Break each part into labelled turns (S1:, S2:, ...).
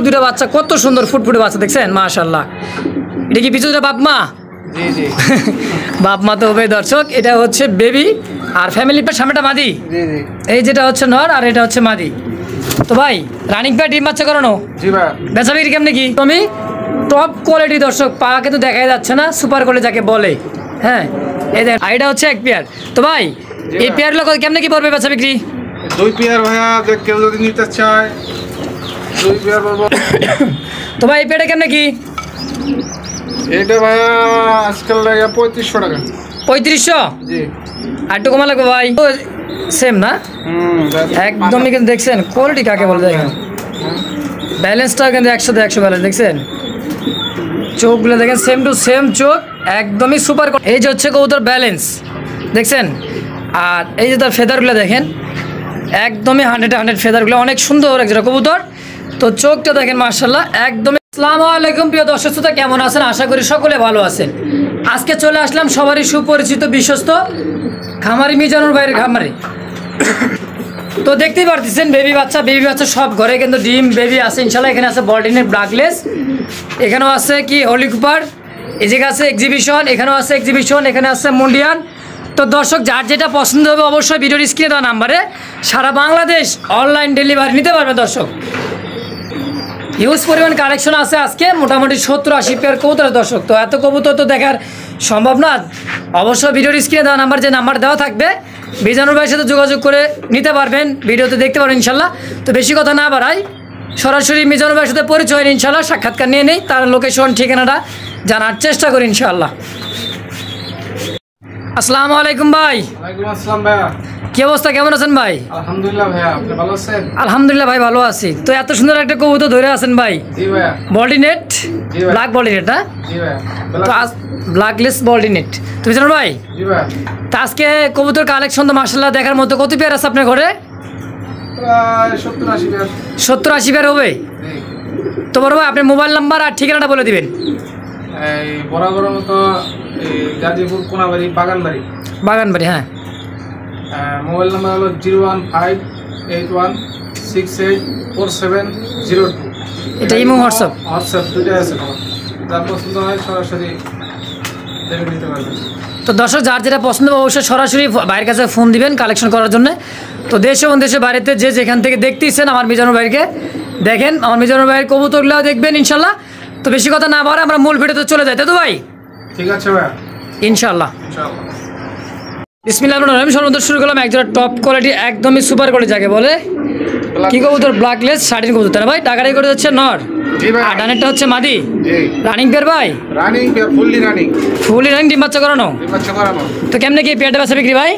S1: দুটো বাচ্চা কত সুন্দর ফুটফুটে বাচ্চা দেখছেন মাশাআল্লাহ। এটা কি পিছনে বাপ মা?
S2: জি জি
S1: বাপ মা তো হবে দর্শক। এটা হচ্ছে বেবি আর ফ্যামিলির সামনেটা মাদি।
S2: জি জি
S1: এই যেটা হচ্ছে নর আর এটা হচ্ছে মাদি। তো ভাই রানিং ভাই ডিম বাচ্চা করানো?
S2: জি ভাই।
S1: বেচা বিক্রি কেমনে কি? তুমি টপ কোয়ালিটি দর্শক, পা কিন্তু দেখাই যাচ্ছে না, সুপার কোয়ালিটি যাকে বলে। হ্যাঁ এই দেখ, এটা হচ্ছে এক পেয়ার। তো ভাই এই পেয়ারগুলো কেমনে কি পড়বে বেচা বিক্রি?
S2: 2 পেয়ার ভাইয়া, কেউ যদি নিতে চায় 2 পেয়ার পাবো।
S1: তো ভাই এই পেয়ারটা কেমনে কি?
S2: এটা ভাইয়া আজকাল লাগে 3500 টাকা।
S1: 3500?
S2: জি।
S1: আর একটু কমা লাগবে ভাই? সেম না একদমই, কিন্তু দেখছেন কোয়ালিটি কাকে বলে? দেখেন ব্যালেন্সটা কিন্তু 100 ব্যালেন্স দেখছেন, চোখগুলো দেখেন সেম টু সেম চোখ, একদমই সুপার। এই যে হচ্ছে কবুতর ব্যালেন্স দেখছেন, আর এই যে তার ফেদারগুলো দেখেন একদমই 100 ফেদারগুলো অনেক সুন্দর একজোড়া কবুতর। তো চোখটা দেখেন মাশাআল্লাহ একদমই। আসসালামু আলাইকুম প্রিয় দর্শক শ্রোতা, কেমন আছেন? আশা করি সকলে ভালো আছেন। আজকে চলে আসলাম সবারই সুপরিচিত বিশ্বস্ত খামারি মিজানুর ভাইয়ের খামারে। তো দেখতেই পারতেছেন বেবি বাচ্চা সব ঘরে কিন্তু ডিম বেবি আছে ইনশাল্লাহ। এখানে আছে বল্টিনের ব্ল্যাকলেস, এখানেও আছে কি হলি কুপার, এই জায়গায় আছে এক্সিবিশন, এখানেও আছে এক্সিবিশন, এখানে আছে মুন্ডিয়ান। তো দর্শক যার যেটা পছন্দ হবে অবশ্যই ভিডিওর স্ক্রিনে দেওয়া নাম্বারে সারা বাংলাদেশ অনলাইন ডেলিভারি নিতে পারবে দর্শক। হিউজ পরিমাণ কালেকশন আছে আজকে, মোটামুটি 70-80 পেয়ার কবুতর দর্শক। তো এত কবুতর তো দেখার সম্ভব না, অবশ্যই ভিডিওর স্ক্রিনে দেওয়া নাম্বার, যে নাম্বার দেওয়া থাকবে মিজানুর ভাইয়ের সাথে যোগাযোগ করে নিতে পারবেন, ভিডিওতে দেখতে পারবেন ইনশাল্লাহ। তো বেশি কথা না বাড়াই, সরাসরি মিজানুর ভাইয়ের সাথে পরিচয় ইনশাল্লাহ, সাক্ষাৎকার নিয়ে নেই, তার লোকেশন ঠিকানাটা জানার চেষ্টা করি ইনশাল্লাহ। আসসালামু আলাইকুম ভাই।
S2: ওয়ালাইকুম আসসালাম ভাইয়া।
S1: কি অবস্থা, কেমন আছেন ভাই?
S2: আলহামদুলিল্লাহ ভাইয়া, আপনি ভালো আছেন?
S1: আলহামদুলিল্লাহ ভাই ভালো আছি। তো এত সুন্দর একটা কবুতর ধরে আছেন ভাই?
S2: জি ভাইয়া।
S1: বল্টিনেট, ব্ল্যাক বল্টিনেট না?
S2: জি ভাইয়া।
S1: তো আজ ব্ল্যাকলেস বল্টিনেট। তুমি জানো ভাই?
S2: জি ভাইয়া।
S1: তো আজকে কবুতর কালেকশন তো মাশাআল্লাহ দেখার মতো। কত পেয়ার আছে আপনার ঘরে?
S2: প্রায় 70-80 পেয়ার।
S1: 70-80 পেয়ার হবে?
S2: জি।
S1: তো বড় ভাই আপনি মোবাইল নাম্বার আর ঠিকানাটা বলে দিবেন।
S2: এই বরাবরের মতো এই গাজীপুর কোনাবাড়ি বাগানবাড়ি।
S1: বাগানবাড়ি, হ্যাঁ।
S2: মোবাইল নাম্বার হলো 01581684702।
S1: এটা ইমো হোয়াটসঅ্যাপ?
S2: হোয়াটসঅ্যাপ দুটোই আছে। যার পছন্দ হয় সরাসরি দেখে নিতে পারবেন।
S1: তো দর্শক যার যেটা পছন্দ হবে অবশ্যই সরাসরি ভাইয়ের কাছে ফোন দিবেন কালেকশন করার জন্য। তো দেশ এবং দেশের বাইরেতে যে যেখান থেকে দেখতেছেন আমার মিজানুর ভাইকে দেখেন, আমার মিজানুর ভাইয়ের কবুতরগুলো দেখবেন ইনশাল্লাহ। তো বেশি কথা না বাড়ে আমরা মূল ভিডিওতে চলে যাই, তাই তো ভাই?
S2: ঠিক আছে ভাইয়া,
S1: ইনশাল্লাহ।
S2: ইনশাআল্লাহ।
S1: বিসমিল্লাহির রহমানির রহিম। সর্বপ্রথম শুরু করলাম একজোড়া টপ কোয়ালিটি একদমই সুপার কোয়ালিটি যাকে বলে। কি কবুতর? ব্ল্যাকলেস শার্টিন কবুতর না ভাই? টাকাটাই করে যাচ্ছে নর,
S2: জি ভাই।
S1: আর ডানেরটা হচ্ছে মাদি।
S2: জি।
S1: রানিং পেয়ার ভাই?
S2: Running pair, fully running.
S1: Fully running, ডিম বাচ্চা করানো?
S2: ডিম বাচ্চা করানো।
S1: তো কেমনে কি পেয়ারটা বেচা বিক্রি ভাই?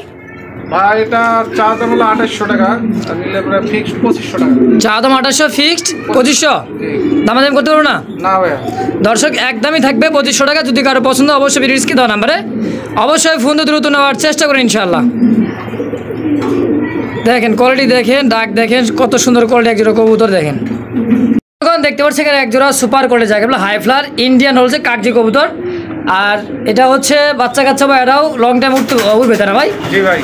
S2: ভাই এটা চা দাম হলো 2800 টাকা, আর নিলে পরে ফিক্সড 2500 টাকা।
S1: চা দাম 2800, ফিক্সড 2500।
S2: জি।
S1: দামাদাম করতে পারবো না
S2: না ভাইয়া।
S1: দর্শক, একদমই থাকবে 2500 টাকা। যদি কারো পছন্দ অবশ্যই ভিডিও স্ক্রিনে দেওয়া নাম্বারে অবশ্যই ফোন দ্রুত নেওয়ার চেষ্টা করেন ইনশাআল্লাহ। দেখেন কোয়ালিটি দেখেন, ডাক দেখেন, কত সুন্দর কোয়ালিটি একজোড়া কবুতর দেখেন। এখন দেখতে পাচ্ছি এখানে একজোড়া সুপার কোয়ালিটি যাকে বলে হাই ফ্লার ইন্ডিয়ান হচ্ছে কাগজি কবুতর। আর এটা হচ্ছে বাচ্চা কাচ্চা বা এরাও লং টাইম উঠবে তাই না ভাই?
S2: জি ভাই।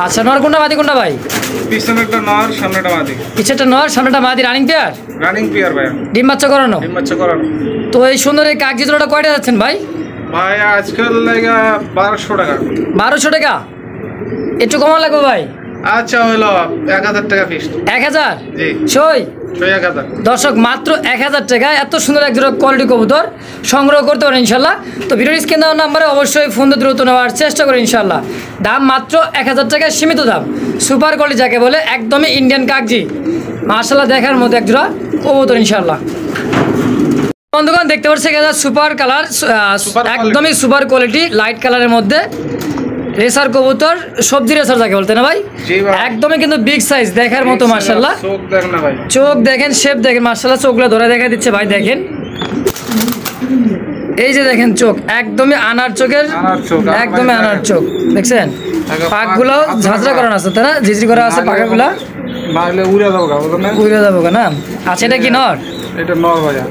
S1: আচ্ছা, নর কোনটা মাদি কোনটা ভাই?
S2: পিছনেরটা নর, সামনেটা মাদি।
S1: পিছেরটা নর, সামনেটা মাদি। Running pair?
S2: রানিং পেয়ার ভাইয়া।
S1: ডিম বাচ্চা করানো?
S2: ডিম বাচ্চা করানো।
S1: তো এই সুন্দর এই কাগজি জোড়াটা কয়টা যাচ্ছেন ভাই?
S2: ভাই আজকাল লাগা 1200 টাকা।
S1: 1200 টাকা? একটু কমা লাগবে ভাই।
S2: আচ্ছা হলো 1000 টাকা ফিক্সড।
S1: 1000?
S2: জি।
S1: সই
S2: 1000।
S1: দর্শক মাত্র 1000 টাকায় এত সুন্দর এক জোড়া কোয়ালিটি কবুতর সংগ্রহ করতে পারেন ইনশাল্লাহ। তো ভিডিওর স্ক্রিনে দেওয়া নাম্বারে অবশ্যই ফোন দিয়ে দ্রুত নেওয়ার চেষ্টা করেন ইনশাল্লাহ। দাম মাত্র 1000 টাকায়, সীমিত দাম, সুপার কোয়ালিটি যাকে বলে, একদমই ইন্ডিয়ান কাগজি মাশাআল্লাহ দেখার মতো এক জোড়া কবুতর ইনশাল্লাহ। বন্ধুগণ দেখতে পাচ্ছি এখানে সুপার কালার, একদমই সুপার কোয়ালিটি লাইট কালারের মধ্যে রেসার কবুতর, সবজি রেসার যাকে বলতে না ভাই? একদমই কিন্তু বিগ সাইজ দেখার মতো মাশাআল্লাহ।
S2: চোখ দেখেন না ভাই,
S1: চোখ দেখেন, শেপ দেখেন মাশাআল্লাহ, চোখগুলো ধরে দেখা দিচ্ছে ভাই দেখেন। এই যে দেখেন চোখ একদমই আনার চোখের, একদমই আনার চোখ দেখছেন। পাকগুলো ঝাঁঝরা করানো আছে তাই না? ঝিঝরি করা আছে পাকাগুলা,
S2: নাহলে উড়ে যাবো গা, বুঝলেন না?
S1: উড়ে যাবো না? আচ্ছা, এটা কি নর?
S2: এটা নর ভাইয়া।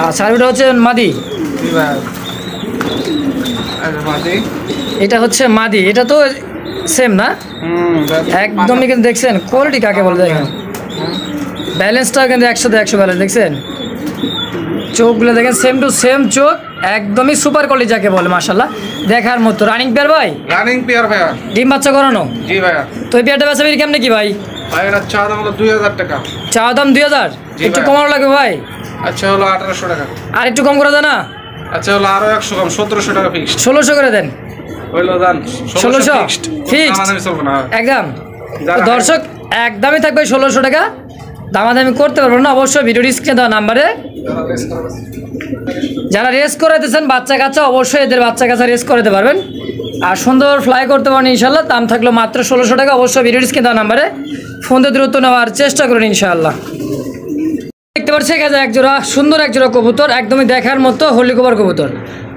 S1: আচ্ছা, আর ওটা হচ্ছে মাদি?
S2: জি ভাই। আরে মাদি।
S1: এটা হচ্ছে মাদি। এটা তো সেম না একদমই কিন্তু দেখছেন কোয়ালিটি কাকে বলে দেখেন ব্যালেন্সটা কিন্তু 100 ব্যালেন্স দেখছেন চোখগুলো দেখেন সেম টু সেম চোখ একদমই সুপার কোয়ালিটি যাকে বলে মাশাআল্লাহ দেখার মতো রানিং পেয়ার ভাই
S2: রানিং পেয়ার ভাইয়া
S1: ডিম বাচ্চা করানো
S2: জি ভাইয়া
S1: তো এই পেয়ারটা বেচা বিক্রি কেমনে কি ভাই
S2: ভাই এটা চা দাম হলো 2000 টাকা
S1: চা দাম 2000 একটু কমানো লাগবে ভাই
S2: আচ্ছা হলো 1800 টাকা
S1: আর একটু কম করে দেন না
S2: আচ্ছা হলো আরো 100 কম 1700 টাকা ফিক্সড
S1: 1600 করে দেন
S2: হইলো দান
S1: 1600
S2: ফিক্সড
S1: ফিক্সড
S2: চলবে না
S1: একদম তো দর্শক একদমই থাকবে 1600 টাকা দামাদামি করতে পারবেন না অবশ্যই ভিডিও স্ক্রিনে দেওয়া নাম্বারে যারা রেস করাইতেছেন বাচ্চা কাচ্চা অবশ্যই এদের বাচ্চা কাচ্চা রেস করাতে পারবেন আর সুন্দর ফ্লাই করতে পারেন ইনশাল্লাহ দাম থাকলো মাত্র 1600 টাকা অবশ্যই ভিডিও স্ক্রিনে দেওয়া নাম্বারে ফোন দিয়ে দ্রুত নেওয়ার চেষ্টা করুন ইনশাআল্লাহ দেখতে পাচ্ছি এখানে একজোড়া সুন্দর একজোড়া কবুতর একদমই দেখার মতো হলি কভার কবুতর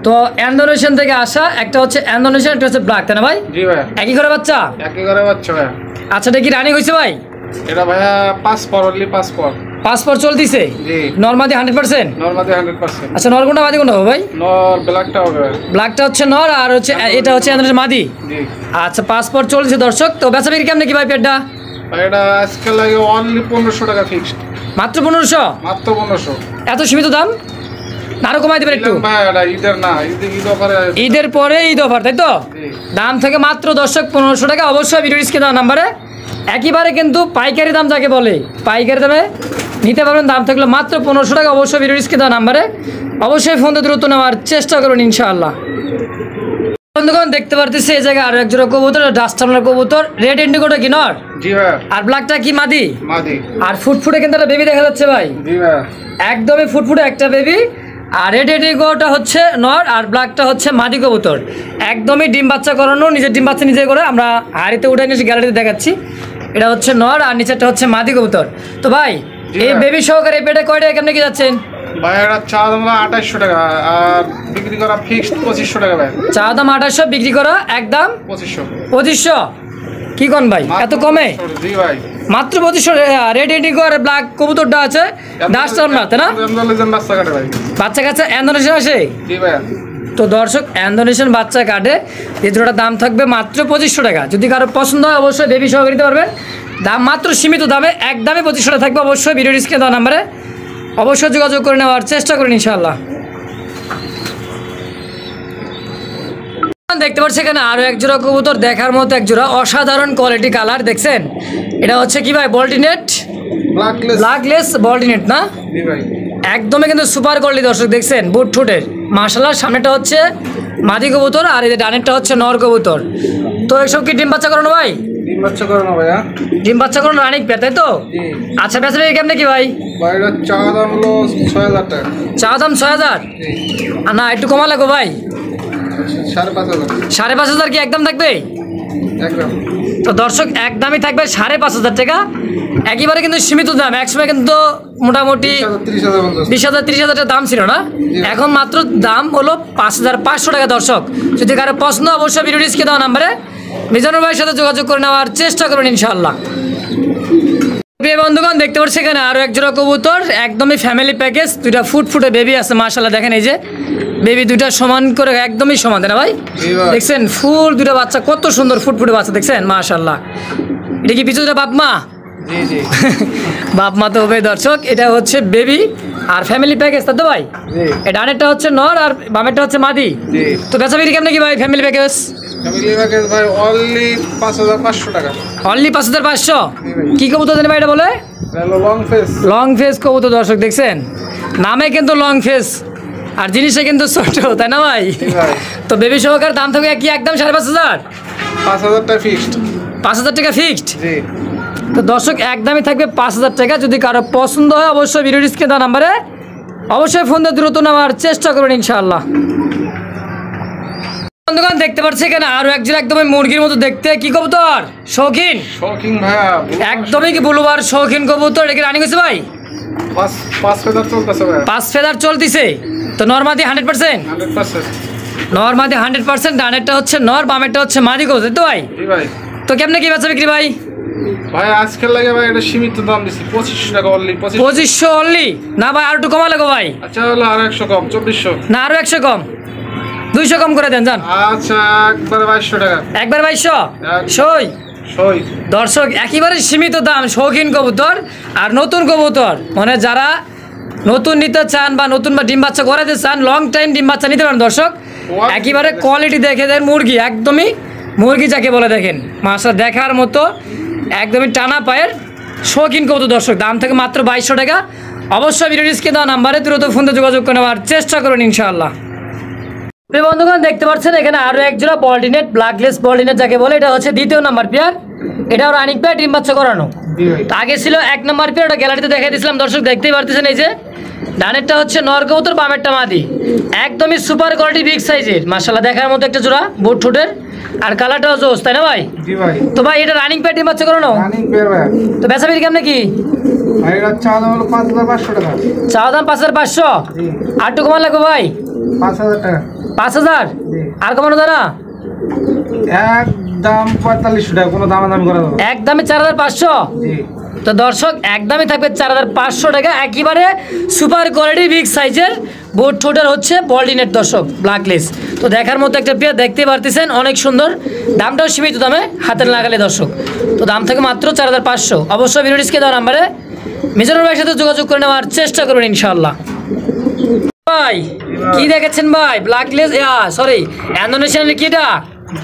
S1: তো ইন্দোনেশিয়ান থেকে আসা একটা হচ্ছে ইন্দোনেশিয়ান একটা হচ্ছে ব্ল্যাক তাই না ভাই
S2: জি ভাই
S1: একই করে বাচ্চা
S2: একই করে বাচ্চা ভাই
S1: আচ্ছা এটা কি রানিং হয়েছে ভাই
S2: এটা ভাইয়া 5 পর অনলি 5 পর
S1: পাসপোর্ট চলতেছে
S2: জি
S1: নরমাদি 100%
S2: নরমালি 100%
S1: আচ্ছা নর কোনটা মাদি কোনটা হবে ভাই
S2: নর ব্ল্যাকটা হবে
S1: ব্ল্যাকটা হচ্ছে নর আর হচ্ছে এটা হচ্ছে ইন্দোনেশিয়ান মাদি
S2: জি
S1: আচ্ছা পাসপোর্ট চলছে দর্শক তো বেচা বিক্রি কেমন কি ভাই পেটটা
S2: ভাই এটা আজকে লাগে অনলি 1500 টাকা ফিক্সড
S1: মাত্র 1500
S2: মাত্র 1500
S1: এত সীমিত দাম না আরো কমাই দেবেন একটু
S2: ভাই এটা ঈদের না ঈদ অফারে
S1: ঈদের পরে ঈদ অফার তাই তো
S2: জি
S1: দাম থেকে মাত্র দর্শক 1500 টাকা অবশ্যই ভিডিও স্ক্রিনে দেওয়া নাম্বারে একেবারে কিন্তু পাইকারি দাম যাকে বলে পাইকারি দামে নিতে পারবেন দাম থাকলে মাত্র 1500 টাকা অবশ্যই ভিডিও স্ক্রিনে দেওয়া নাম্বারে অবশ্যই ফোন দিয়ে দ্রুত নেওয়ার চেষ্টা করুন ইনশাআল্লাহ বন্ধুগণ দেখতে পারতেছি এই জায়গায় আরো একজোড়া কবুতর ডাস্টারনার কবুতর রেড ইন্ডিগোটা কি নর
S2: জি ভাই
S1: আর ব্ল্যাকটা কি মাদি
S2: মাদি
S1: আর ফুটফুটে কিন্তু একটা বেবি দেখা যাচ্ছে ভাই
S2: জি ভাই
S1: একদমই ফুটফুটে একটা বেবি আর রেড ইন্ডিগোটা হচ্ছে নর আর ব্ল্যাকটা হচ্ছে মাদি কবুতর একদমই ডিম বাচ্চা করানো নিজের ডিম বাচ্চা নিজে করে আমরা হাড়িতে উঠে নিয়ে গ্যালারিতে দেখাচ্ছি এটা হচ্ছে নর আর নিচেরটা হচ্ছে মাদি কবুতর তো ভাই এই বেবি সহকারে এই পেটে কয়টা কেমনে কি যাচ্ছেন
S2: ভাই এটা চা দাম 2800 টাকা আর বিক্রি করা ফিক্সড 2500 টাকা ভাই
S1: চা দাম 2800 বিক্রি করা একদম
S2: 2500
S1: 2500 কি কোন ভাই এত কমে
S2: জি ভাই
S1: মাত্র 2500 রেড ইন্ডিগো আর ব্ল্যাক কবুতরটা আছে ডাস্টার না তাই না
S2: ইন্দোনেশিয়ান বাচ্চা কাটে ভাই
S1: বাচ্চা কাচ্চা ইন্দোনেশিয়া আসে
S2: জি ভাই
S1: তো দর্শক ইন্দোনেশিয়ান বাচ্চা কাটে এই দুটোটার দাম থাকবে মাত্র 2500 টাকা যদি কারো পছন্দ হয় অবশ্যই বেবি সহ নিতে পারবেন দাম মাত্র সীমিত দামে একদমই 2500 টাকা থাকবে অবশ্যই ভিডিও স্ক্রিনে দেওয়া নাম্বারে অবশ্যই যোগাযোগ করে নেওয়ার চেষ্টা করুন ইনশাআল্লাহ দেখতে পাচ্ছি এখানে আরো এক জোড়া কবুতর দেখার মতো এক জোড়া অসাধারণ কোয়ালিটি কালার দেখছেন এটা হচ্ছে কি ভাই বল্টিনেট ব্ল্যাকলেস বল্টিনেট না
S2: জি ভাই
S1: একদমই কিন্তু সুপার কোয়ালিটি দর্শক দেখছেন বুট ঠুটের মাশাআল্লাহ সামনেটা হচ্ছে মাদি কবুতর আর এই ডানেরটা হচ্ছে নর কবুতর তো এসব কি ডিম বাচ্চা করানো ভাই
S2: ডিম বাচ্চা করানো ভাইয়া
S1: ডিম বাচ্চা করানো রানিক পেয়ার তাই তো
S2: জি
S1: আচ্ছা বেচা বিক্রি কেমনে কি ভাই
S2: ভাই এটা চা দাম হলো 6000 টাকা
S1: চা দাম 6000
S2: জি
S1: না একটু কমা লাগো ভাই
S2: 5500
S1: 5,500 কি একদম থাকবে
S2: একদম
S1: তো দর্শক একদমই থাকবে 5,500 টাকা একেবারে কিন্তু সীমিত দাম একসময় কিন্তু মোটামুটি
S2: 30000
S1: 20,000 30,000 টাকা দাম ছিল না এখন মাত্র দাম হলো 5,500 টাকা দর্শক যদি কারো পছন্দ অবশ্যই ভিডিও স্ক্রিনে দেওয়া নাম্বারে মিজানুর ভাইয়ের সাথে যোগাযোগ করে নেওয়ার চেষ্টা করুন ইনশাআল্লাহ প্রিয় বন্ধুগণ দেখতে পাচ্ছি এখানে আরো এক জোড়া কবুতর একদমই ফ্যামিলি প্যাকেজ দুইটা ফুটফুটে বেবি আছে মাশাআল্লাহ দেখেন এই যে বেবি দুইটা সমান করে একদমই সমান তাই না ভাই দেখছেন ফুল দুইটা বাচ্চা কত সুন্দর ফুটফুটে বাচ্চা দেখছেন মাশাআল্লাহ এটা কি পিছু দুটা বাপ মা
S2: জি জি
S1: বাপ মা তো হবে দর্শক এটা হচ্ছে বেবি আর ফ্যামিলি প্যাকেজ তাই তো ভাই
S2: জি
S1: এই ডানেরটা হচ্ছে নর আর বামেরটা হচ্ছে মাদি
S2: জি
S1: তো বেচা বিক্রি কেমন কি ভাই ফ্যামিলি প্যাকেজ
S2: ফ্যামিলি প্যাকেজ ভাই অনলি 5500 টাকা
S1: অনলি 5,500 কি কবুতর জানি ভাই এটা বলে
S2: hello long face
S1: long face কবুতর দর্শক দেখছেন নামে কিন্তু লং ফেস আর জিনিসটা কিন্তু ছোট তাই না ভাই
S2: ভাই
S1: তো বেবি সহকার দাম থাকবে কি একদম 5,500
S2: 5000 টাকা ফিক্সড
S1: 5,000 টাকা ফিক্সড
S2: জি
S1: তো দর্শক একদমই থাকবে 5,000 টাকা যদি কারো পছন্দ হয় অবশ্যই ভিডিও স্ক্রিনে দেওয়া নাম্বারে অবশ্যই ফোন দিয়ে দ্রুত নেওয়ার চেষ্টা করবেন ইনশাআল্লাহ বন্ধুগণ দেখতে পাচ্ছি এখানে আরো একজন একদমই মুরগির মতো দেখতে কি কবুতর শৌখিন
S2: শৌখিন ভাইয়া
S1: একদমই কি বলবার শৌখিন কবুতর এটা কি রানিং হয়েছে ভাই
S2: পাঁচ ফেদার চলতেছে ভাই
S1: 5 ফেদার চলতিছে তো নরমাদি 100%
S2: 100%
S1: নরমাদি 100% ডানেরটা হচ্ছে নর বামেরটা হচ্ছে মাদি কবুতর তো ভাই
S2: জি ভাই
S1: তো কেমনে কি বেচা বিক্রি ভাই
S2: ভাই আজকের লাগে ভাই এটা সীমিত দাম দিছি 2500 টাকা অনলি
S1: 2500 অনলি না ভাই আর একটু কমা লাগো ভাই
S2: আচ্ছা হলো আর 100 কম 2400
S1: না আরো 100 কম 200 কম করে দেন যান।
S2: আচ্ছা একবার 2200 টাকা।
S1: একবার 2200 সই।
S2: সই।
S1: দর্শক একেবারে সীমিত দাম, শৌখিন কবুতর আর নতুন কবুতর, মানে যারা নতুন নিতে চান বা নতুন বা ডিম বাচ্চা করাতে চান, লং টাইম ডিম বাচ্চা নিতে পারেন দর্শক। একেবারে কোয়ালিটি দেখে দেন, মুরগি একদমই মুরগি যাকে বলে দেখেন, মাশাআল্লাহ দেখার মতো একদমই টানা পায়ের শৌখিন কবুতর দর্শক। দাম থেকে মাত্র 2200 টাকা। অবশ্যই ভিডিও স্ক্রিনে দেওয়া নাম্বারে দ্রুত ফোন দিয়ে যোগাযোগ করে নেওয়ার চেষ্টা করুন ইনশাআল্লাহ। প্রিয় বন্ধুগণ দেখতে পাচ্ছেন এখানে আরো এক জোড়া বলডিনেট, ব্ল্যাকলেস বলডিনেট যাকে বলে, এটা হচ্ছে দ্বিতীয় নাম্বার পেয়ার। এটাও রানিং পেয়ার, ডিম বাচ্চা করানো। তো আগে ছিল 1 নাম্বার পেয়ার, ওটা গ্যালারিতে দেখাই দিয়েছিলাম দর্শক, দেখতেই পারতেছেন। এই যে ডানেরটা হচ্ছে নর কবুতর, বামেরটা মাদি, একদমই সুপার কোয়ালিটি বিগ সাইজের মাশাআল্লাহ দেখার মতো একটা জোড়া, বুট ঠোঁটের আর কালারটাও জোস, তাই না ভাই?
S2: জি ভাই।
S1: তো ভাই এটা রানিং পেয়ার, ডিম বাচ্চা করানো।
S2: রানিং পেয়ার ভাই।
S1: তো বেচা বিক্রি কেমন কি?
S2: ভাই এটা চা দাম হলো 5500 টাকা।
S1: চা দাম 5500।
S2: জি।
S1: আর টু কমান লাগবে ভাই?
S2: 5000 টাকা।
S1: 5000
S2: জি।
S1: আর কমানো যায় না?
S2: একদম 4500 টাকা, কোনো দামাদামি করা যাবে না।
S1: একদমই 4500।
S2: জি।
S1: তো দর্শক একদমই থাকবে 4500 টাকা, একেবারে সুপার কোয়ালিটি বিগ সাইজের বোট ঠোঁটের হচ্ছে বলডিনেট দর্শক, ব্ল্যাকলেস। তো দেখার মতো একটা পেয়ার, দেখতে পারতেছেন অনেক সুন্দর, দামটাও সীমিত দামে হাতের লাগালে দর্শক। তো দাম থেকে মাত্র 4500। অবশ্যই ভিডিওটিকে দেওয়া নাম্বারে মিজানুর ভাইয়ের সাথে যোগাযোগ করে নেওয়ার চেষ্টা করবেন ইনশাআল্লাহ। ভাই কি দেখেছেন ভাই? ব্ল্যাকলেস, সরি ইন্দোনেশিয়ান কি এটা?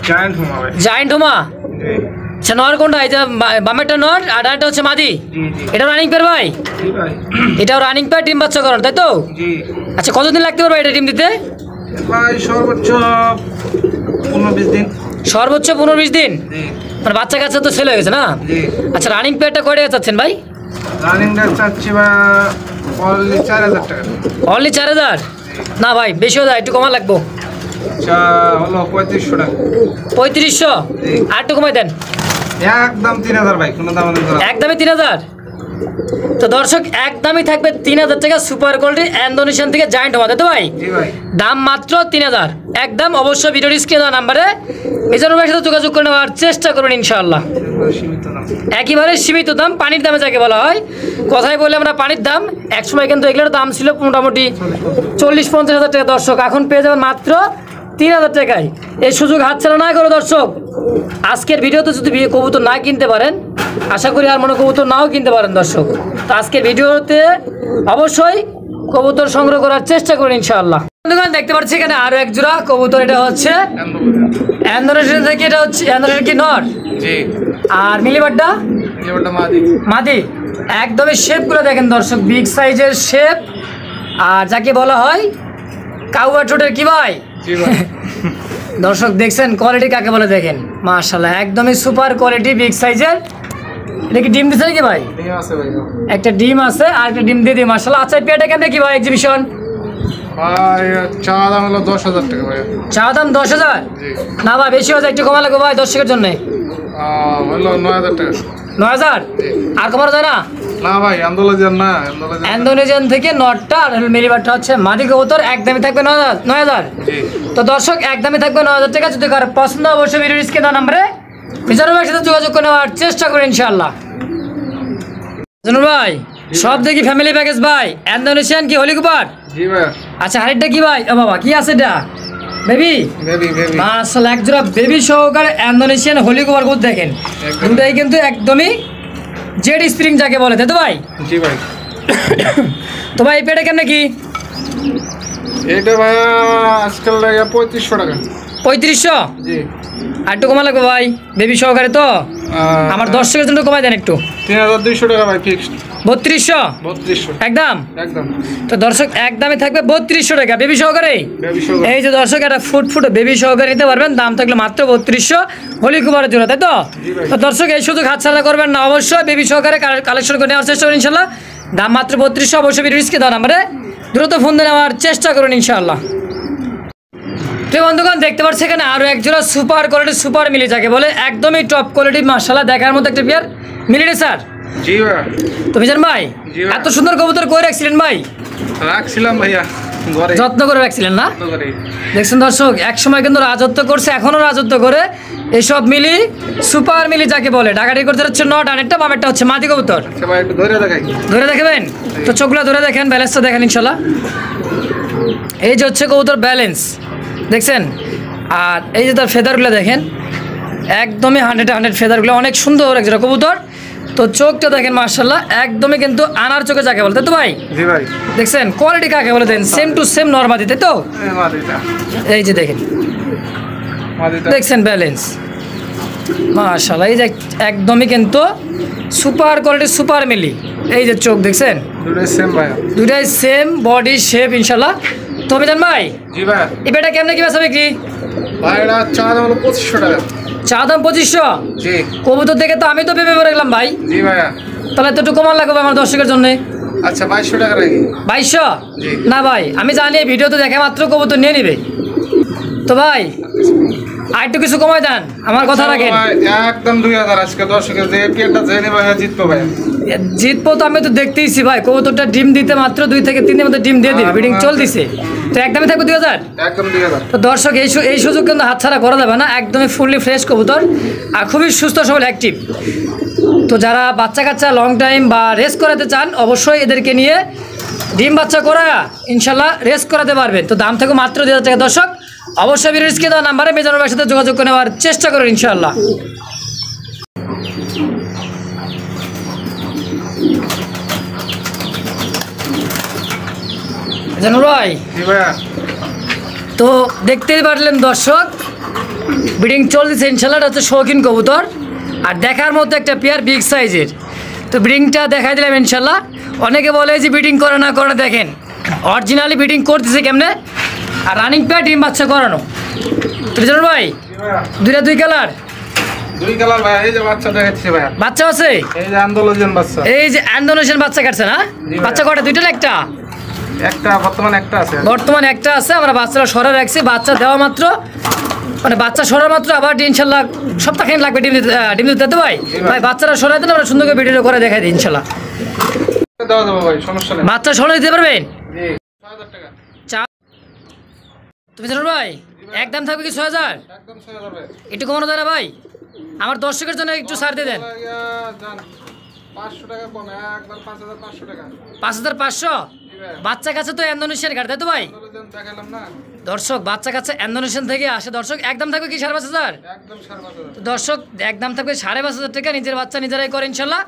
S2: জায়ান্ট হোমা ভাই।
S1: জায়ান্ট হোমা।
S2: জি।
S1: আচ্ছা নর কোনটা? এই যে বামেরটা নর আর ডানটা হচ্ছে মাদি।
S2: জি জি।
S1: এটা রানিং পেয়ার ভাই?
S2: জি ভাই।
S1: এটাও রানিং পেয়ার, ডিম বাচ্চা করানো, তাই তো?
S2: জি।
S1: আচ্ছা কতদিন লাগতে পারবে এটা ডিম দিতে?
S2: ভাই সর্বোচ্চ 15-20 দিন।
S1: সর্বোচ্চ 15-20 দিন।
S2: জি।
S1: মানে বাচ্চা কাচ্চা তো সেল হয়ে গেছে না?
S2: জি।
S1: আচ্ছা রানিং পেয়ারটা কয় টাকা চাচ্ছেন ভাই?
S2: রানিং ডেট চাচ্ছি বা অনলি 4000 টাকা।
S1: অনলি 4000? না ভাই বেশি হয়ে যায়, একটু কমা লাগবো।
S2: আচ্ছা হলো 3500 টাকা।
S1: 3500?
S2: জি।
S1: আর একটু কমাই দেন।
S2: একদম 3000 ভাই, কোনো দামাদামি করা যাবে না।
S1: একদমই 3000? তো দর্শক একদমই থাকবে 3000 টাকা, সুপার কোয়ালিটি ইন্দোনেশিয়ান থেকে জায়ান্ট হোমা, তাই তো ভাই?
S2: জি ভাই।
S1: দাম মাত্র 3000 একদম। অবশ্যই ভিডিওর স্ক্রিনে দেওয়া নাম্বারে মিজানুর ভাইয়ের সাথে যোগাযোগ করে নেওয়ার চেষ্টা করুন ইনশাআল্লাহ।
S2: সীমিত দাম।
S1: একেবারে সীমিত দাম, পানির দামে যাকে বলা হয়। কথায় বলে আমরা পানির দাম, একসময় কিন্তু এগুলোর দাম ছিল মোটামুটি 40-50 হাজার টাকা দর্শক, এখন পেয়ে যাবেন মাত্র 3000 টাকায়। এই সুযোগ হাতছাড়া না করে দর্শক, আজকের ভিডিওতে যদি কবুতর না কিনতে পারেন, আশা করি আর মনে কবুতর নাও কিনতে পারেন দর্শক। তো আজকের ভিডিওতে অবশ্যই কবুতর সংগ্রহ করার চেষ্টা করুন ইনশাআল্লাহ। বন্ধুগণ দেখতে পাচ্ছি এখানে আরো এক জোড়া কবুতর, এটা হচ্ছে ইন্দোনেশিয়া থেকে, এটা হচ্ছে ইন্দোনেশিয়ার কি নর?
S2: জি।
S1: আর মিলিবারটা
S2: এটা মাদি।
S1: মাদি। একদমই শেপগুলো দেখেন দর্শক, বিগ সাইজের শেপ, আর যাকে বলা হয় কাউয়া ঠোঁটের কি ভাই?
S2: জি ভাই।
S1: দর্শক দেখছেন কোয়ালিটি কাকে বলে দেখেন, মাশাআল্লাহ একদমই সুপার কোয়ালিটি বিগ সাইজের। এটা কি ডিম দিচ্ছে নাকি ভাই?
S2: ডিম আছে ভাই।
S1: একটা ডিম আছে আর একটা ডিম দিয়ে দিই মাশাআল্লাহ। আচ্ছা পেয়ারটা কেমন কি ভাই এক্সিবিশন?
S2: ভাই চা দাম হলো 10000 টাকা ভাই।
S1: চা দাম 10000?
S2: জি।
S1: না ভাই বেশি হয়ে যায়, একটু কমা লাগবে ভাই দর্শকের জন্য।
S2: হলো 9000 টাকা।
S1: 9000?
S2: জি।
S1: আর কমানো যায় না?
S2: না ভাই ইন্দোনেশিয়ান না,
S1: ইন্দোনেশিয়ান থেকে নটটা আর মিলিবারটা হচ্ছে মাদি কবুতর, একদমই থাকবে 9000।
S2: জি।
S1: তো দর্শক একদমই থাকবে 9000 টাকা। যদি কারো পছন্দ অবশ্যই ভিডিও স্ক্রিনে দেওয়া নম্বরে মিজানুর ভাইয়ের সাথে যোগাযোগ করে নেওয়ার চেষ্টা করেন ইনশাআল্লাহ। মিজানুর ভাই সব দেখি ফ্যামিলি প্যাকেজ ভাই, ইন্দোনেশিয়ান কি হলিকুপার?
S2: জি ভাই।
S1: আচ্ছা হারিটা কি ভাই? ও বাবা কি আছে এটা? বেবি?
S2: Baby baby.
S1: মাশাআল্লাহ এক জোড়া বেবি সহকারে ইন্দোনেশিয়ান হলিকুপার গুড দেখেন, দুটাই কিন্তু একদমই জেড স্প্রিং যাকে বলে, তাই তো ভাই?
S2: জি ভাই।
S1: তো ভাই এই পেটে কেমন কি?
S2: এটা ভাই আজকাল লাগে 3500 টাকা।
S1: 3500?
S2: জি।
S1: আর একটু কমা লাগবে ভাই, বেবি সহকারে তো। আমার দর্শকের জন্য কমাই দেন একটু।
S2: 3200 টাকা ভাই ফিক্সড।
S1: 3200?
S2: 3200
S1: একদম।
S2: একদম।
S1: তো দর্শক একদমই থাকবে 3200 টাকা বেবি সহকারে।
S2: বেবি সহকারে।
S1: এই যে দর্শক একটা ফুট বেবি সহকারে নিতে পারবেন, দাম থাকলে মাত্র 3200 হলিকুপারের জন্য, তাই তো? তো দর্শক এই সুযোগ হাতছাড়া করবেন না, অবশ্যই বেবি সহকারে কালেকশন করে নেওয়ার চেষ্টা করুন ইনশাআল্লাহ। দাম মাত্র 3200। অবশ্যই ভিডিও স্ক্রিনে দেওয়া নম্বরে দ্রুত ফোন দিয়ে নেওয়ার চেষ্টা করুন ইনশাআল্লাহ। তো বন্ধুগণ দেখতে পাচ্ছি এখানে আরো এক জোড়া সুপার কোয়ালিটি সুপার মিলি যাকে বলে, একদমই টপ কোয়ালিটি মাশাআল্লাহ দেখার মতো একটা পেয়ার মিলি রে স্যার।
S2: জি ভাই।
S1: তো মিজান ভাই এত সুন্দর কবুতর কই রাখছিলেন ভাই?
S2: রাখছিলাম ভাইয়া ঘরে,
S1: যত্ন করে রাখছিলেন না?
S2: ঘরে।
S1: দেখছেন দর্শক এক সময় কিন্তু রাজত্ব করছে, এখনো রাজত্ব করে এইসব মিলি সুপার মিলি যাকে বলে। ডাকাটি করতে হচ্ছে নট, আনেরটা বামেরটা হচ্ছে মাদি কবুতর।
S2: আচ্ছা ভাই একটু ধরে দেখাই।
S1: ধরে দেখাবেন? তো চোখগুলো ধরে দেখেন, ব্যালেন্সটা দেখেন ইনশাল্লাহ। এই যে হচ্ছে কবুতর ব্যালেন্স, দেখছেন। আর এই যে তার ফেদারগুলো দেখেন, একদমই 100 ফেদারগুলো, অনেক সুন্দর একজোড়া কবুতর। তো চোখটা দেখেন মাশাআল্লাহ, একদমই কিন্তু আনার চোখে যাকে বলে, তাই তো ভাই?
S2: জি ভাই।
S1: দেখছেন কোয়ালিটি কাকে বলে দেন, সেম টু সেম নরমাদি, তাই তো? এই যে দেখেন, দেখছেন ব্যালেন্স মাশাআল্লাহ, এই যে একদমই কিন্তু সুপার কোয়ালিটি, সুপার মিলি। এই যে চোখ দেখছেন, দুটাই সেম বডি শেপ ইনশাআল্লাহ। তো মিজান ভাই,
S2: জি ভাই,
S1: এই বেটা কেমনে কি বেচা বিক্রি?
S2: ভাই এটা চা দাম হলো 2500 টাকা।
S1: চা দাম 2500?
S2: জি।
S1: কবুতর দেখে তো আমি তো ভেবে পড়ে গেলাম ভাই।
S2: জি ভাইয়া।
S1: তাহলে তো একটু কমান লাগবে আমার দর্শকের জন্য।
S2: আচ্ছা 2200 টাকা রাখি।
S1: 2200?
S2: জি।
S1: না ভাই, আমি জানি এই ভিডিও তো দেখে মাত্র কবুতর নিয়ে নিবে। তো ভাই আর একটু কিছু কমাই দেন, আমার কথা রাখেন।
S2: একদম 2000 আজকে দর্শকের যে পেটটা জেনে ভাই জিতবো ভাই।
S1: জিতবো তো আমি তো দেখতেইছি ভাই, কবুতরটা ডিম দিতে মাত্র 2 থেকে 3 দিনের মধ্যে ডিম দিয়ে দিবে, ব্রিডিং চলতেছে। তো একদমই থাকবে 2000?
S2: একদম 2000।
S1: তো দর্শক এই সুযোগ কিন্তু হাতছাড়া করা যাবে না, একদমই ফুললি ফ্রেশ কবুতর আর খুবই সুস্থ সবল অ্যাক্টিভ। তো যারা বাচ্চা কাচ্চা লং টাইম বা রেস করাতে চান, অবশ্যই এদেরকে নিয়ে ডিম বাচ্চা করা ইনশাল্লাহ রেস করাতে পারবেন। তো দাম থেকে মাত্র 2000 টাকা। দর্শক অবশ্যই ভিডিওকে দেওয়া নাম্বারে মিজানুর ভাইয়ের সাথে যোগাযোগ করে নেওয়ার চেষ্টা করুন ইনশাল্লাহ। মিজানুর ভাই, তো দেখতেই পারলেন দর্শক, ব্রিডিং চলতেছে ইনশাল্লাহ। এটা হচ্ছে শৌখিন কবুতর আর দেখার মতো একটা পেয়ার বিগ সাইজের। তো ব্রিডিংটা দেখাই দিলাম ইনশাল্লাহ। অনেকে বলে যে ব্রিডিং করে না করে, দেখেন অরিজিনালি ব্রিডিং করতেছে কেমনে, আর রানিং পেয়ার ডিম বাচ্চা করানো। তো মিজানুর ভাই, দুইটা 2 কালার?
S2: 2 কালার ভাই। এই যে বাচ্চা দেখাচ্ছি ভাই, বাচ্চা
S1: আছে।
S2: এই যে আন্দোলন বাচ্চা,
S1: এই যে আন্দোলন বাচ্চা কাটছে না? বাচ্চা কটা, 2টা না একটা?
S2: একটা, বর্তমানে একটা আছে।
S1: বর্তমানে একটা আছে। আমরা বাচ্চারা সরা রাখছি, বাচ্চা দেওয়া মাত্র, মানে বাচ্চা সরা মাত্র আবার ইনশাল্লাহ সপ্তাহখানেক লাগবে ডিম দিতে। তো ভাই ভাই বাচ্চারা সরাই দিলে আমরা সুন্দর করে ভিডিও করে দেখাই দিই ইনশাল্লাহ।
S2: দেওয়া যাবে ভাই, সমস্যা নেই।
S1: বাচ্চা সরাই দিতে পারবেন?
S2: জি, 6000 টাকা।
S1: তুমি জানো ভাই, একদম থাকবে কি 6000?
S2: একদম 6000 ভাই।
S1: একটু কমানো যায় না ভাই? আমার দর্শকের জন্য একটু ছাড় দিয়ে দেন।
S2: 500 টাকা কমে, একবার 5500 টাকা।
S1: 5500? বাচ্চা কাছে তো ইন্দোনেশিয়ান কার্ড, তাই তো ভাই?
S2: দেখালাম না
S1: দর্শক, বাচ্চা কাছে ইন্দোনেশিয়ান থেকে আসে। দর্শক একদম থাকবে কি 5500?
S2: একদম 5500।
S1: দর্শক একদম থাকবে 5500 টাকা। নিজের বাচ্চা নিজেরাই করে ইনশাল্লাহ,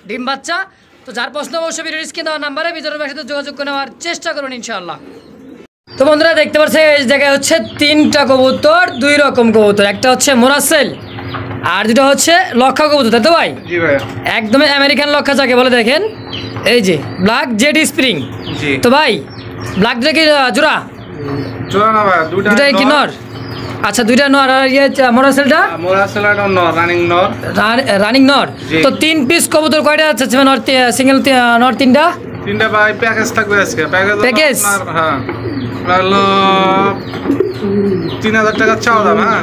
S1: ডিম বাচ্চা। তো যার প্রশ্ন অবশ্যই ভিডিও স্ক্রিনে দেওয়া নাম্বারে মিজানুর ভাইয়ের সাথে যোগাযোগ করে নেওয়ার চেষ্টা করুন ইনশাল্লাহ। তো বন্ধুরা দেখতে পাচ্ছেন এই জায়গায় হচ্ছে 3টা কবুতর, 2 রকম কবুতর। একটা হচ্ছে মোরাসেল আর 2টা হচ্ছে লক্ষা কবুতর, তাই তো ভাই?
S2: জি ভাই।
S1: একদমই আমেরিকান লক্ষা যাকে বলে, দেখেন এই যে ব্ল্যাক জেড স্প্রিং।
S2: জি।
S1: তো ভাই ব্ল্যাক দুটা কি জোড়া?
S2: জোড়া না ভাই,
S1: দুটাই কি নর? আচ্ছা 2টা নর। আর ইয়ে মোরাসেলটা?
S2: মোরাসেলটা নর, রানিং নর।
S1: রানিং নর। তো 3 পিস কবুতর কয়টা আছে? নর সিঙ্গেল নর 3টা?
S2: 3টা ভাই প্যাকেজ থাকবে আজকে।
S1: প্যাকেজ?
S2: হ্যাঁ, হলো 3000 টাকা চাওয়া দাম। হ্যাঁ,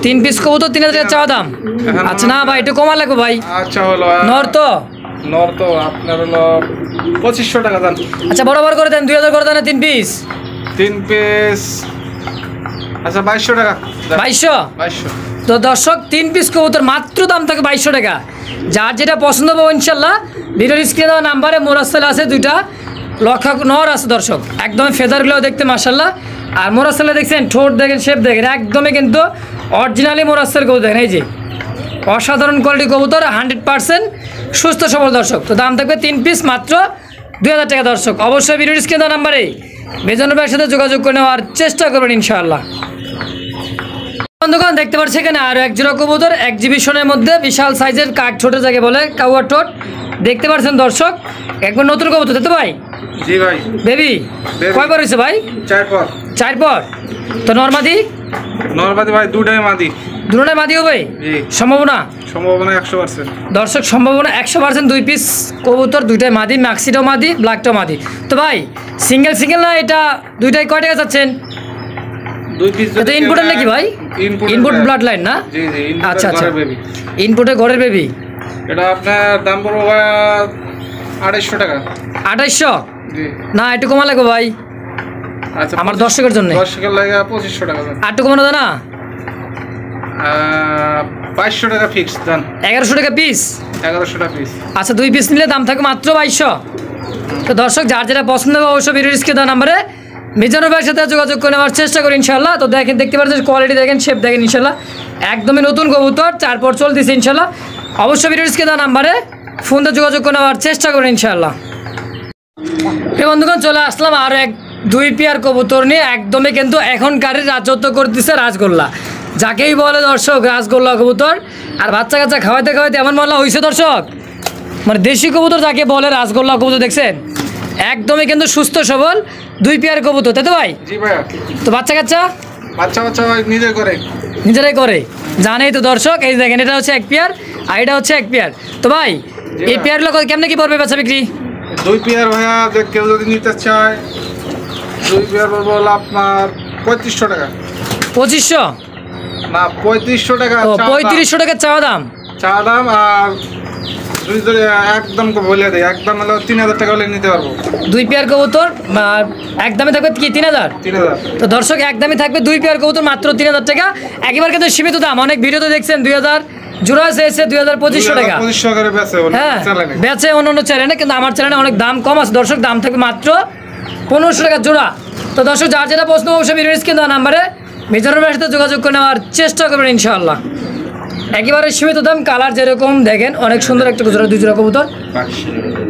S2: 3 পিস
S1: কবুতর 3000 টাকা চাওয়া দাম। আচ্ছা না ভাই, একটু কমা লাগবে ভাই।
S2: আচ্ছা হলো
S1: নর তো
S2: আপনার হলো 2500 টাকা দাম।
S1: আচ্ছা বরাবর করে দেন, 2000 করে দেন। 3 পিস?
S2: 3 পিস আচ্ছা 2200 টাকা।
S1: 2200? তো দর্শক 3 পিস কবুতর মাত্র দাম থাকে 2200 টাকা। যার যেটা পছন্দ হবে ইনশাল্লাহ ভিডিওর স্ক্রিনে দেওয়া নাম্বারে মোরাসেল আছে 2টা, লক্ষা নর আছে। দর্শক একদম ফেদারগুলো দেখতে মাশাল্লাহ। আর মোরাসেলে দেখছেন ঠোঁট দেখেন, শেপ দেখেন, একদমই কিন্তু অরিজিনালি মোরাসেল কবুতর দেখেন। এই যে অসাধারণ কোয়ালিটি কবুতর, 100% সুস্থ সবল। দর্শক তো দাম থাকবে 3 পিস মাত্র 2000 টাকা। দর্শক অবশ্যই ভিডিওর স্ক্রিনে দেওয়া নাম্বারে মিজানুর ভাইয়ের সাথে যোগাযোগ করে নেওয়ার চেষ্টা করবেন ইনশাআল্লাহ। বন্ধুগণ দেখতে পাচ্ছি এখানে আরো এক জোড়া কবুতর, এক্সিবিশনের মধ্যে বিশাল সাইজের কাঠ ছোট যাকে বলে, কাউয়ার ঠোঁট দেখতে পাচ্ছেন দর্শক। একবার নতুন কবুতর, তাই তো ভাই?
S2: জি ভাই।
S1: বেবি কয়বার হয়েছে ভাই? 4 পর। তো নরমাদি
S2: ভাই 2টাই মাদি।
S1: 2টাই মাদি হবে?
S2: জি।
S1: সম্ভাবনা
S2: 100%।
S1: দর্শক সম্ভাবনা 100%। 2 পিস কবুতর, 2টাই মাদি, ম্যাক্সিটাও মাদি, ব্ল্যাকটাও মাদি। তো ভাই সিঙ্গেল না এটা 2টাই কয় টাকা চাচ্ছেন?
S2: 2 পিস
S1: এটা ইনপুটের নাকি ভাই? ইনপুট ব্লাড লাইন না?
S2: জি জি।
S1: আচ্ছা আচ্ছা, ইনপুটে ঘরের বেবি।
S2: এটা আপনার দাম পড়বে 2800 টাকা।
S1: 2800?
S2: জি।
S1: না একটু কমা লাগবে ভাই।
S2: আচ্ছা
S1: আমার দর্শকের জন্য।
S2: দর্শকের লাগে 2500 টাকা।
S1: আর একটু কমানো যায় না?
S2: 2200 টাকা ফিক্স দেন।
S1: 1100 টাকা পিস?
S2: 1100 টাকা পিস।
S1: আচ্ছা 2 পিস নিলে দাম থাকে মাত্র 2200। তো দর্শক যার যেটা পছন্দ হবে অবশ্যই ভিডিও স্ক্রিনে দেওয়া নাম্বারে মিজানুর ভাইয়ের সাথে যোগাযোগ করে নেওয়ার চেষ্টা করি ইনশাল্লাহ। তো দেখেন, দেখতে পাচ্ছেন কোয়ালিটি দেখেন, শেপ দেখেন, ইনশাল্লাহ একদমই নতুন কবুতর, 4 পর চলতেছে ইনশাল্লাহ। অবশ্যই ভিডিওসকে দেওয়া নাম্বারে ফোন দিয়ে যোগাযোগ করে নেওয়ার চেষ্টা করেন ইনশাল্লাহ। এই বন্ধুগণ চলে আসলাম আরও 2 পেয়ার কবুতর নিয়ে, একদমই কিন্তু এখনকার রাজত্ব করতেছে রাজগোল্লা, যাকেই বলে দর্শক রাজগোল্লা কবুতর। আর বাচ্চা কাচ্চা খাওয়াইতে খাওয়াইতে এমন মনে হয়েছে দর্শক, মানে দেশি কবুতর যাকে বলে রাজগোল্লা কবুতর, দেখছেন একদমই কিন্তু সুস্থ সবল 2 পেয়ার কবুতর, তাই তো ভাই?
S2: জি ভাইয়া।
S1: তো বাচ্চা কাচ্চা
S2: ভাই
S1: নিজেরাই করে, জানেই তো দর্শক। এই দেখেন, এটা হচ্ছে 1 পেয়ার আর এটা হচ্ছে 1 পেয়ার। তো ভাই এই পেয়ারগুলো কেমনে কি পড়বে বেচা বিক্রি?
S2: 2 পেয়ার ভাইয়া, যে কেউ যদি নিতে চায় 2 পেয়ার পড়বে হলো আপনার 2500 টাকা।
S1: 2500
S2: না 3500 টাকা।
S1: ও 3500 টাকা চাওয়া দাম।
S2: আর যদি একদম বলে দেয়, একদম হলো 3000 টাকা হলে নিতে পারবো।
S1: 2 পেয়ার কবুতর একদমই থাকবে কি 3000?
S2: 3000।
S1: তো দর্শক একদমই থাকবে 2 পেয়ার কবুতর মাত্র 3000 টাকা, একেবারে কিন্তু সীমিত দাম। অনেক ভিডিওতে দেখছেন 2000 জোড়া এসে 2500 টাকা।
S2: 2500 করে বেচে
S1: হ্যাঁ বেচে অন্য চ্যানেলে, কিন্তু আমার চ্যানেলে অনেক দাম কম আছে দর্শক, দাম থাকবে মাত্র 1500 টাকা জোড়া। তো দর্শক যার যেটা প্রশ্ন অবশ্যই ভিডিও স্ক্রিনে দেওয়া নাম্বারে মিজানুর ভাইয়ের সাথে যোগাযোগ করে নেওয়ার চেষ্টা করবেন ইনশাআল্লাহ। একেবারে সীমিত দাম, কালার যেরকম দেখেন অনেক সুন্দর একটা জোড়া, 2 জোড়া কবুতর।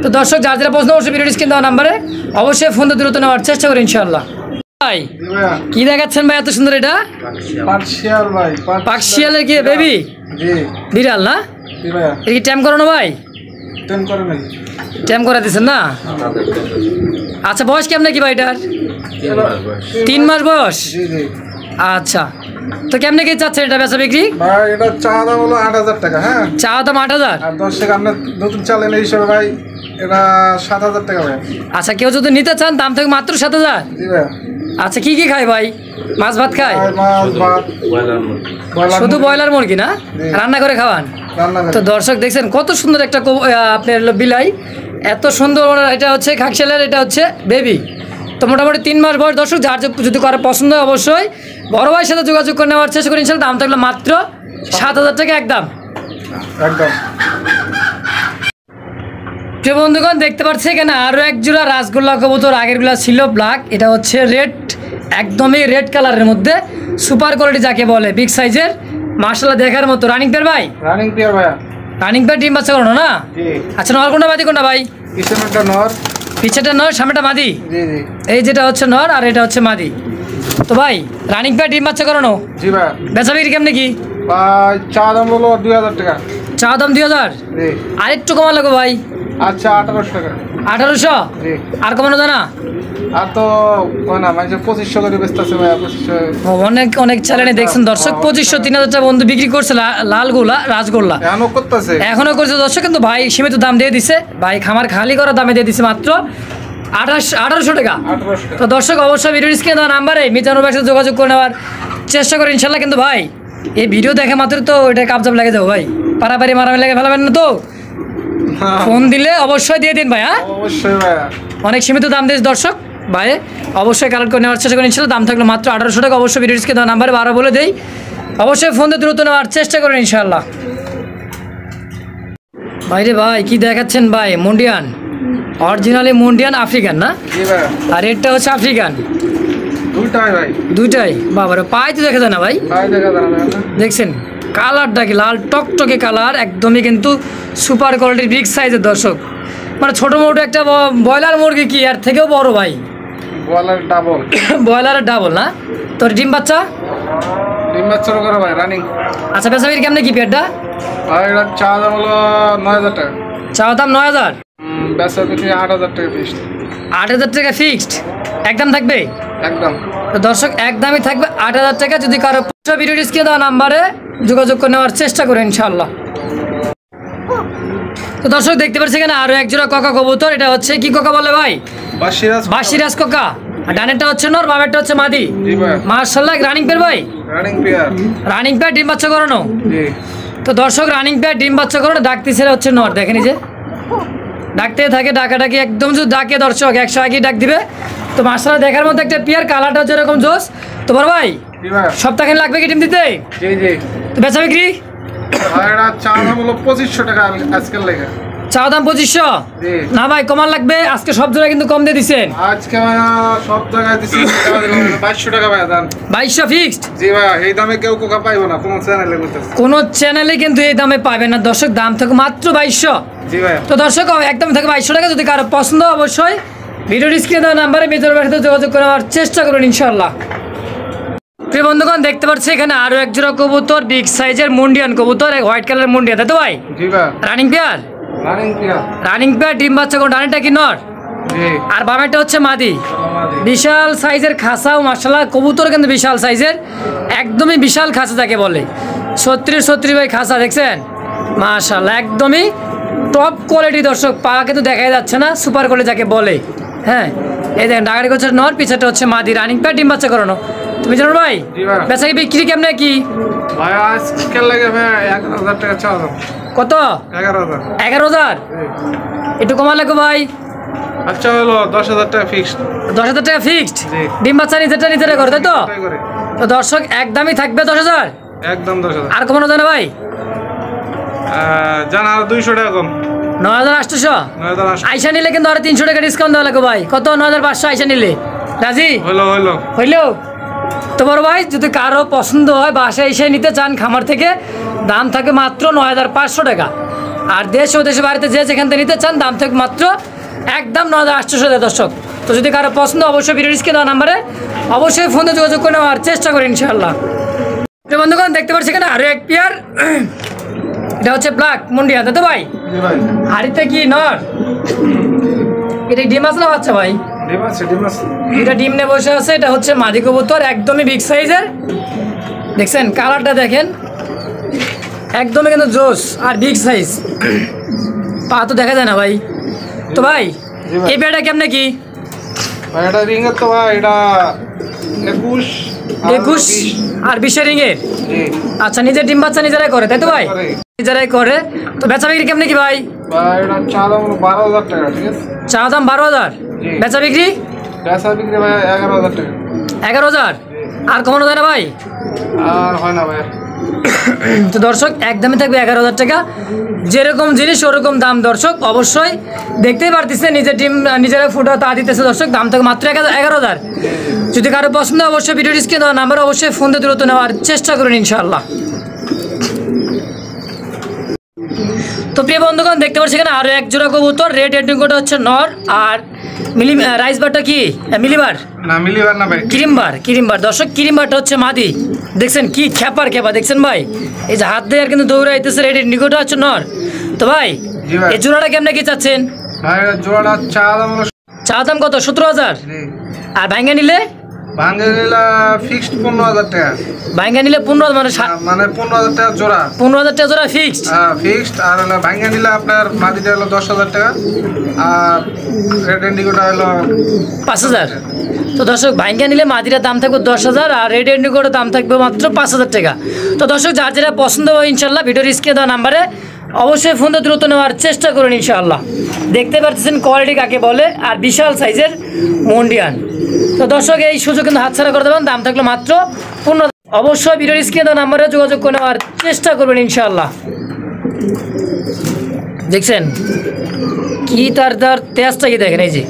S1: তো দর্শক যার যেটা প্রশ্ন অবশ্যই ভিডিও স্ক্রিনে দেওয়া নাম্বারে অবশ্যই ফোন দিয়ে দ্রুত নেওয়ার চেষ্টা করেন ইনশাআল্লাহ। ভাই কি দেখাচ্ছেন ভাই এত সুন্দর? এটা
S2: পার্সিয়াল ভাই।
S1: পার্সিয়ালের কি বেবি?
S2: জি
S1: বিড়াল না?
S2: জি ভাইয়া।
S1: এটা কি ট্যাম করানো ভাই?
S2: টেন করে নাই।
S1: ট্যাম করা দিচ্ছেন না? আচ্ছা বয়স কেমন কি ভাই এটার? 3 মাস বয়স।
S2: জি জি।
S1: আচ্ছা তো কেমনে কি চাচ্ছেন এটা বেচা বিক্রি?
S2: ভাই এটা চা দাম হলো 8000 টাকা। হ্যাঁ
S1: চা দাম 8000।
S2: আর দর্শক আপনার নতুন চ্যানেল হিসেবে ভাই এটা 7000 টাকা ভাই।
S1: আচ্ছা কেউ যদি নিতে চান দাম থেকে মাত্র 7000।
S2: জি ভাই।
S1: আচ্ছা কি কি খায় ভাই? মাছ ভাত খায়?
S2: মাছ ভাত
S1: শুধু ব্রয়লার মুরগি না, রান্না করে খাওয়ান?
S2: রান্না
S1: তো দর্শক দেখছেন কত সুন্দর একটা আপনার বিলাই, এত সুন্দর। এটা হচ্ছে খাকশালের, এটা হচ্ছে বেবি। তো মোটামুটি 3 মাস বয়স। দর্শক যার যদি কারো পছন্দ হয় অবশ্যই বড় ভাইয়ের সাথে যোগাযোগ করে নেওয়ার চেষ্টা করি ইনশাআল্লাহ। দাম থাকলো মাত্র 7000 টাকা একদম। প্রিয় বন্ধুগণ দেখতে পাচ্ছি এখানে আরও 1 জোড়া রাসগোল্লা কবুতর, আগেরগুলা ছিল ব্ল্যাক, এটা হচ্ছে রেড, একদমই রেড কালারের মধ্যে সুপার কোয়ালিটি যাকে বলে, বিগ সাইজের, মাশাআল্লাহ দেখার মতো। রানিং পেয়ার ভাই?
S2: রানিং পেয়ার ভাইয়া।
S1: রানিং পেয়ার, ডিম বাচ্চা করানো না?
S2: জি।
S1: আচ্ছা নর কোনটা মাদি কোনটা ভাই?
S2: পিছনেরটা নর,
S1: পিছেটা নর, সামনেটা মাদি।
S2: জি জি।
S1: এই যেটা হচ্ছে নর আর এটা হচ্ছে মাদি। তো ভাই রানিং পেয়ার, ডিম বাচ্চা করানো,
S2: জি ভাইয়া।
S1: বেচা বিক্রি কেমনে কি?
S2: ভাই চা দাম হলো 2000 টাকা।
S1: চা দাম 2000।
S2: জি।
S1: আর একটু কমা লাগবে ভাই।
S2: আচ্ছা 1800 টাকা।
S1: 1800?
S2: জি।
S1: আর কমানো যায় না?
S2: আর তো না মানে 2500 করে বেচতেছে ভাইয়া। 2500।
S1: অনেক চ্যানেলে দেখছেন দর্শক 2500 3000 টাকা বন্ধু বিক্রি করছে লালগোলা রাজগোল্লা,
S2: এখনো করতেছে,
S1: এখনো করছে দর্শক। কিন্তু ভাই সীমিত দাম দিয়ে দিছে ভাই, খামার খালি করা দামে দিয়ে দিছে মাত্র 1800 টাকা।
S2: 1800 টাকা।
S1: তো দর্শক অবশ্যই ভিডিও স্ক্রিনে দেওয়া নাম্বারে মিজানুর ভাইয়ের সাথে যোগাযোগ করে নেওয়ার চেষ্টা করেন ইনশাল্লাহ। কিন্তু ভাই এই ভিডিও দেখে মাত্র তো এটা কাবজাব লাগে যাবো ভাই, পারাপারি মারামারি লাগে ফেলাবেন না তো? ফোন দিলে অবশ্যই দিয়ে দিন ভাই। হ্যাঁ
S2: অবশ্যই ভাইয়া।
S1: অনেক সীমিত দাম দিয়েছে দর্শক, ভাই অবশ্যই কালেক্ট করে নেওয়ার চেষ্টা করেন ইনশাল্লাহ। দাম থাকলো মাত্র 1800 টাকা। অবশ্যই ভিডিও স্ক্রিনে দেওয়া নাম্বারে 12 বলে দেই, অবশ্যই ফোন দিয়ে দ্রুত নেওয়ার চেষ্টা করেন ইনশাল্লাহ। ভাইরে ভাই কি দেখাচ্ছেন ভাই? মুন্ডিয়ান, অরিজিনালি মুন্ডিয়ান আফ্রিকান না?
S2: জি ভাইয়া।
S1: আর এটা হচ্ছে আফ্রিকান।
S2: দুইটাই ভাই।
S1: দুইটাই? বাবারে পায়ে তো দেখা যায় না ভাই।
S2: ভাই দেখা যায় না।
S1: দেখছেন কালারটা কি লাল টকটকে কালার, একদমই কিন্তু সুপার কোয়ালিটির বিগ সাইজের দর্শক, মানে ছোটো মোটো একটা ব্রয়লার মুরগি কি আর থেকেও বড় ভাই।
S2: Broiler double.
S1: ব্রয়লারের ডাবল না? তোর ডিম বাচ্চা?
S2: ডিম বাচ্চা করে ভাই রানিং।
S1: আচ্ছা বেচাবির কেমনে কি পেয়ারটা?
S2: ভাই এটা চা দাম হলো 9000 টাকা।
S1: চাওয়া দাম 9000?
S2: বেচা বিক্রি 8000 টাকা ফিক্সড।
S1: 8000 টাকা ফিক্সড একদম থাকবে?
S2: একদম।
S1: তো দর্শক একদমই থাকবে 8000 টাকা। যদি কারো ভিডিও স্ক্রিনে দেওয়া নাম্বারে যোগাযোগ করে নেওয়ার চেষ্টা করে ইনশাআল্লাহ। তো দর্শক দেখতে পাচ্ছি এখানে আরো 1 জোড়া কোকা কবুতর, এটা হচ্ছে কি কোকা বলে ভাই? বাসিরাজ কোকা। আর ডানেরটা হচ্ছে নর, বামেরটা হচ্ছে মাদি।
S2: জি ভাই।
S1: মাশাআল্লাহ রানিং পেয়ার ভাই?
S2: Running pair.
S1: রানিং পেয়ার, ডিম বাচ্চা করানো?
S2: জি।
S1: তো দর্শক রানিং পেয়ার, ডিম বাচ্চা করানো, ডাকতে ছেড়ে হচ্ছে নর, দেখেন এই যে ডাকতে থাকে, ডাকাডাকি একদম যদি ডাকে দর্শক 100 আগেই ডাক দিবে। তো মাশাআল্লাহ দেখার মধ্যে একটা পেয়ার, কালারটা হচ্ছে এরকম জোস। তো বড় ভাই সপ্তাহখানি লাগবে কি ডিম দিতে?
S2: জি জি।
S1: তো বেচা বিক্রি?
S2: ভাই এটা চা দাম হলো 2500 টাকা আজকের লেগে।
S1: চা দাম 2500।
S2: জি।
S1: না ভাই কমান লাগবে, আজকে সব জায়গায় কিন্তু কম দিয়ে দিচ্ছেন।
S2: আজকে ভাইয়া সব জায়গায় দিচ্ছি 2200 টাকা ভাইয়া দাম।
S1: 2200 ফিক্সড।
S2: জি ভাইয়া, এই দামে কেউ কোকা পাইবো না কোনো চ্যানেলে করতেছে।
S1: কোন চ্যানেলে কিন্তু এই দামে পাবেন না দর্শক, দাম থাকে মাত্র 2200।
S2: জি ভাইয়া।
S1: তো দর্শক একদম থাকে 2200 টাকা। যদি কারো পছন্দ অবশ্যই ভিডিওর স্ক্রিনে দেওয়া নাম্বারে মিজানুর ভাইয়ের সাথে যোগাযোগ করার চেষ্টা করুন ইনশাআল্লাহ। প্রিয় বন্ধুগণ দেখতে পাচ্ছি এখানে আরো এক জোড়া কবুতর, বিগ সাইজের মুন্ডিয়ান কবুতর, হোয়াইট কালারের মুন্ডিয়ান, তাই তো ভাই?
S2: জি ভাইয়া।
S1: Running pair. রানিং পেয়ার, ডিম বাচ্চা কোন ডানেরটা কি নর?
S2: জি।
S1: আর বামেরটা হচ্ছে মাদি। বিশাল সাইজের খাসা ও মাশাআল্লাহ কবুতর কিন্তু বিশাল সাইজের, একদমই বিশাল খাসা যাকে বলে। 36 ভাই খাসা দেখছেন মাশাআল্লাহ, একদমই টপ কোয়ালিটি দর্শক। পা কিন্তু দেখাই যাচ্ছে না, সুপার কোয়ালিটি যাকে বলে। হ্যাঁ এই দেখেন ডাগারি হচ্ছে নর, পিছাটা হচ্ছে মাদি, রানিং পেয়ার, ডিম বাচ্চা করানো। তুমি জানো ভাই
S2: জি ভাই।
S1: বেচা কি বিক্রি কেমনে কি?
S2: ভাইয়া আজকে লাগে ভাইয়া 11000 টাকা চাওয়া দাম।
S1: কত?
S2: 11000।
S1: 11000 একটু কমা লাগবে ভাই।
S2: আচ্ছা হলো 10000 টাকা ফিক্সড।
S1: 10000 টাকা ফিক্সড।
S2: জি।
S1: ডিম বাচ্চা নিজেরা করে তাই তো?
S2: তাই করে।
S1: তো দর্শক একদমই থাকবে 10000,
S2: একদম 10000।
S1: আর কমানো যায় না ভাই?
S2: জানা 200 টাকা কম।
S1: 9800।
S2: 9800।
S1: আইসা নিলে কিন্তু আরো 300 টাকা ডিসকাউন্ট দেওয়া লাগবে ভাই। কত? 9500 আইসা নিলে। রাজি
S2: হলো।
S1: হইলেও তো বড় ভাই, যদি কারো পছন্দ হয় বাসায় এসে নিতে চান খামার থেকে, দাম থাকে মাত্র 9500 টাকা। আর দেশ ও দেশের বাড়িতে যে যেখান থেকে নিতে চান দাম থাকে মাত্র একদম 9800 টাকা দর্শক। তো যদি কারো পছন্দ অবশ্যই ভিডিও স্ক্রিনে দেওয়া নাম্বারে অবশ্যই ফোনে যোগাযোগ করে নেওয়ার চেষ্টা করি ইনশাআল্লাহ। বন্ধুগণ দেখতে পাচ্ছি এখানে আরো এক পেয়ার, এটা হচ্ছে ব্ল্যাক মুন্ডিয়া, তাই তো ভাই?
S2: জি ভাই।
S1: হাড়িতে কি নর? এটা ডিম আছে না বাচ্চা ভাই?
S2: ডিম আছে।
S1: এটা ডিম নিয়ে বসে আছে। এটা হচ্ছে মাদি কবুতর, একদমই বিগ সাইজের। দেখছেন কালারটা দেখেন, একদমই কিন্তু জোস আর বিগ সাইজ। পা তো দেখা যায় না ভাই। তো ভাই এই পেয়ারটা কেমনে কি?
S2: ভাই এটা রিং এর তো ভাই এটা 21
S1: আর 20 রিংয়ের।
S2: জি।
S1: আচ্ছা নিজের ডিম বাচ্চা নিজেরাই করে তাই তো ভাই?
S2: করে।
S1: নিজেরাই করে। তো বেচা বিক্রি কেমনে কি ভাই?
S2: ভাই এটা চা দাম 12000 টাকা, ঠিক আছে?
S1: চা দাম 12000,
S2: জি।
S1: বেচা বিক্রি
S2: বেচা বিক্রি ভাই 11000 টাকা।
S1: 11000, আর কমানো যায় না ভাই?
S2: আর হয় না ভাই।
S1: তো দর্শক একদমই থাকবে 11000 টাকা। যেরকম জিনিস ওরকম দাম দর্শক, অবশ্যই দেখতেই পারতেছে নিজের টিম নিজেরা ফুটা তা দিতেছে দর্শক, দাম থাকে মাত্র 11000। যদি কারো পছন্দ অবশ্যই ভিডিও স্ক্রিনে দেওয়া নাম্বার অবশ্যই ফোন দিয়ে দ্রুত নেওয়ার চেষ্টা করুন ইনশাআল্লাহ। তো প্রিয় বন্ধুগণ দেখতে পাচ্ছি এখানে আরো এক জোড়া কবুতর, রেড এন্টিকোটা হচ্ছে নর, আর রাইস বারটা কি মিলিবার
S2: না মিলিবার না ভাই,
S1: কিরিমবার দর্শক, কিরিমবারটা হচ্ছে মাদি। দেখছেন কি খেপা দেখছেন ভাই, এই যে হাত দিয়ে আর কিন্তু দৌড়াইতেছে। রেড এন্টিকোটা হচ্ছে নর। তো ভাই
S2: জি ভাই।
S1: এই জোড়াটা কেমনে কি চাচ্ছেন?
S2: ভাই জোড়াটা চা দাম হলো
S1: চা দাম কত? 17000।
S2: জি।
S1: আর ভাঙ্গা নিলে?
S2: ভাঙ্গে নিলা ফিক্সড 15000 টাকা।
S1: ভাঙ্গা নিলে 15 মানে
S2: মানে 15000 টাকা জোড়া।
S1: 15000 টাকা জোড়া ফিক্সড।
S2: হ্যাঁ ফিক্সড। আর হলো ভাঙ্গে নিলে আপনার মাদিটা হলো 10000 টাকা, আর রেড ইন্ডিগোটা হলো
S1: 5000। তো দর্শক ভাঙ্গা নিলে মাদিরার দাম থাকবে 10000, আর রেড ইন্ডিগোটার দাম থাকবে মাত্র 5000 টাকা। তো দর্শক যার যেটা পছন্দ হবে ইনশাল্লাহ ভিডিওর স্ক্রিনে দেওয়া নাম্বারে অবশ্যই ফোন দিয়ে দ্রুত নেওয়ার চেষ্টা করুন ইনশাআল্লাহ। দেখতে পাচ্ছেন কোয়ালিটি কাকে বলে, আর বিশাল সাইজের মন্ডিয়ান। তো দর্শক এই সুযোগ কিন্তু হাতছাড়া করে দেবেন, দাম থাকলে মাত্র 15। অবশ্যই ভিডিওর স্ক্রিনে দেওয়া নাম্বারে যোগাযোগ করে নেওয়ার চেষ্টা করবেন ইনশাআল্লাহ। দেখছেন কি তার তেজটা কি দেখেন, এই যে